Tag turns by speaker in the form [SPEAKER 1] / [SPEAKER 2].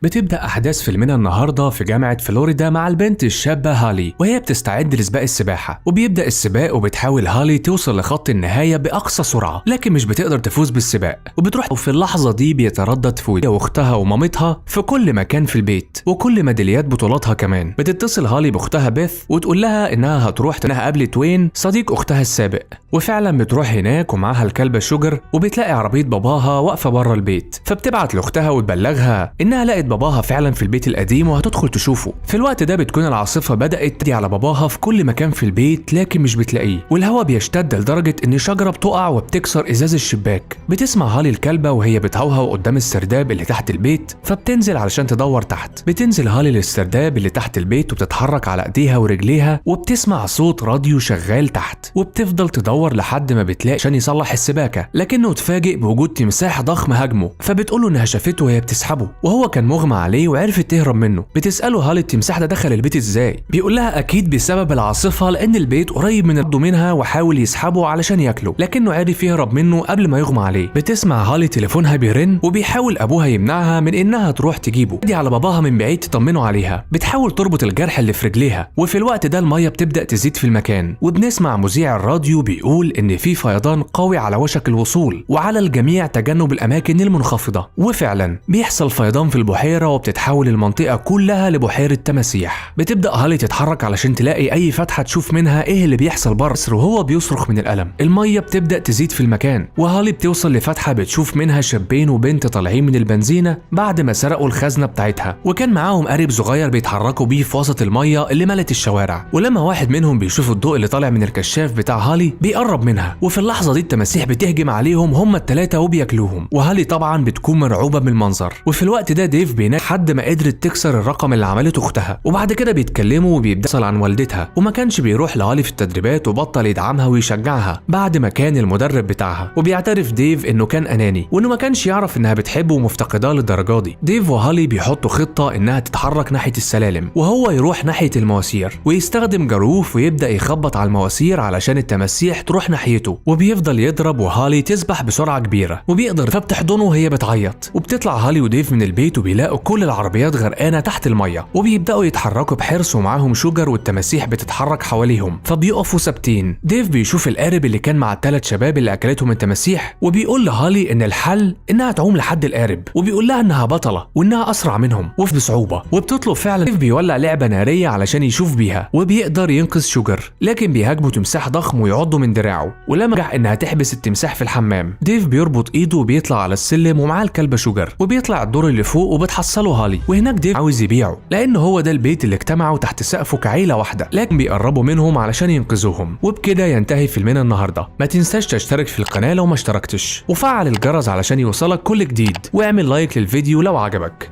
[SPEAKER 1] بتبدأ أحداث فيلمنا النهاردة في جامعة فلوريدا مع البنت الشابة هالي وهي بتستعد لسباق السباحة، وبيبدأ السباق وبتحاول هالي توصل لخط النهاية بأقصى سرعة لكن مش بتقدر تفوز بالسباق، وبتروح وفي اللحظة دي بيتردد فوزها وأختها ومامتها في كل مكان في البيت وكل ميداليات بطولاتها كمان. بتتصل هالي بأختها بيث وتقول لها إنها هتروح إنها قابلت وين صديق أختها السابق، وفعلا بتروح هناك ومعاها الكلبة شوجر وبتلاقي عربية باباها واقفة بره البيت، فبتبعت لأختها وتبلغها إنها لقت باباها فعلا في البيت القديم وهتدخل تشوفه. في الوقت ده بتكون العاصفة بدأت تجي على باباها في كل مكان في البيت لكن مش بتلاقيه، والهواء بيشتد لدرجة إن شجرة بتقع وبتكسر إزاز الشباك. بتسمع هالي الكلبة وهي بتهوهو قدام السرداب اللي تحت البيت، فبتنزل علشان تدور تحت. بتنزل هالي للسرداب اللي تحت البيت وبتتحرك على ايديها ورجليها وبتسمع صوت راديو شغال تحت، وبتفضل تدور لحد ما بتلاقي عشان يصلح السباكة، لكنه اتفاجئ بوجود تمساح ضخم هاجمه، فبتقوله انها شافته وهي بتسحبه وهو كان مغمى عليه وعرفت تهرب منه. بتسأله هالي التمساح ده دخل البيت ازاي؟ بيقول لها اكيد بسبب العاصفة لان البيت قريب منها وحاول يسحبه علشان ياكله لكنه عرف يهرب منه قبل ما يغمى عليه. بتسمع هالي تليفونها بيرن وبيحاول ابوها يمنعها من انها تروح تجيبه، دي على باباها من بعيد تطمنه عليها. بتحاول تربط الجرح اللي في رجليها، وفي الوقت ده المية بتبدأ تزيد في المكان، وبنسمع مذيع الراديو بيقول ان في فيضان قوي على وشك الوصول وعلى الجميع تجنب الاماكن المنخفضة. وفعلا بيحصل فيضان في البحيرة وبتتحول المنطقة كلها لبحيرة تماسيح. بتبدأ هالي تتحرك علشان تلاقي اي فتحة تشوف منها ايه اللي بيحصل بره، وهو بيصرخ من الألم. المية بتبدأ تزيد في المكان وهالي بتوصل لفتحة بتشوف منها شابين وبنت طالعين من البنزينة بعد ما سرقوا الخزنة بتاعتها، وكان معاهم قارب صغير بيتحركوا بيه في وسط المية اللي ملت الشوارع. ولما واحد منهم بيشوف الضوء اللي طالع من الكشاف بتاع هالي بيقرب منها، وفي اللحظة دي التماسيح بتهجم عليهم هما التلاتة وبياكلوهم، وهالي طبعا بتكون مرعوبة من المنظر. وفي الوقت ده ديف بينام لحد ما قدرت تكسر الرقم اللي عملته اختها، وبعد كده بيتكلموا وبيبدأ يسأل عن والدتها، وما كانش بيروح لهالي في التدريبات وبطل يدعمها ويشجعها بعد ما كان المدرب بتاعها. وبيعترف ديف انه كان اناني وانه ما كانش يعرف انها بتحبه ومفتقداه للدرجة دي. ديف وهالي بيحطوا خطة انها تتحرك ناحية السلالم وهو يروح ناحية المواسير ويستخدم جاروف ويبدأ يخبط على المواسير علشان التماسيح تروح ناحيته، وبيفضل يضرب وهالي تسبح بسرعة كبيرة وبيقدر فبتحضنه وهي بتعيط. وبتطلع هالي وديف من البيت وبيلاقوا كل العربيات غرقانة تحت المية، وبيبدأوا يتحركوا بحرص ومعاهم شوجر والتماسيح بتتحرك حواليهم فبيقفوا ثابتين. ديف بيشوف القارب اللي كان مع الثلاث شباب اللي اكلتهم التماسيح وبيقول لهالي ان الحل انها تعوم لحد القارب، وبيقول لها انها بطلة وانها اسرع منهم وفي بصعوبة، وبتطلب فعلا. ديف بيولع لعبة نارية علشان يشوف بيها وبيقدر ينقذ شوجر، لكن بيهاجمه تمساح ضخم ويعضه من دراعه، ولما نجح انها تحبس التمساح في الحمام ديف بيربط ايده وبيطلع على السلم ومعاه الكلبة شوجر، وبيطلع الدور اللي فوق وبتحصله هالي، وهناك ديف عاوز يبيعه لان هو ده البيت اللي اجتمعوا تحت سقفه كعيلة واحدة، لكن بيقربوا منهم علشان ينقذوهم. وبكده ينتهي فيلمنا النهارده. ما تنساش تشترك في القناة لو ما اشتركتش، وفعل الجرس علشان يوصلك كل جديد، واعمل لايك للفيديو لو عجبك.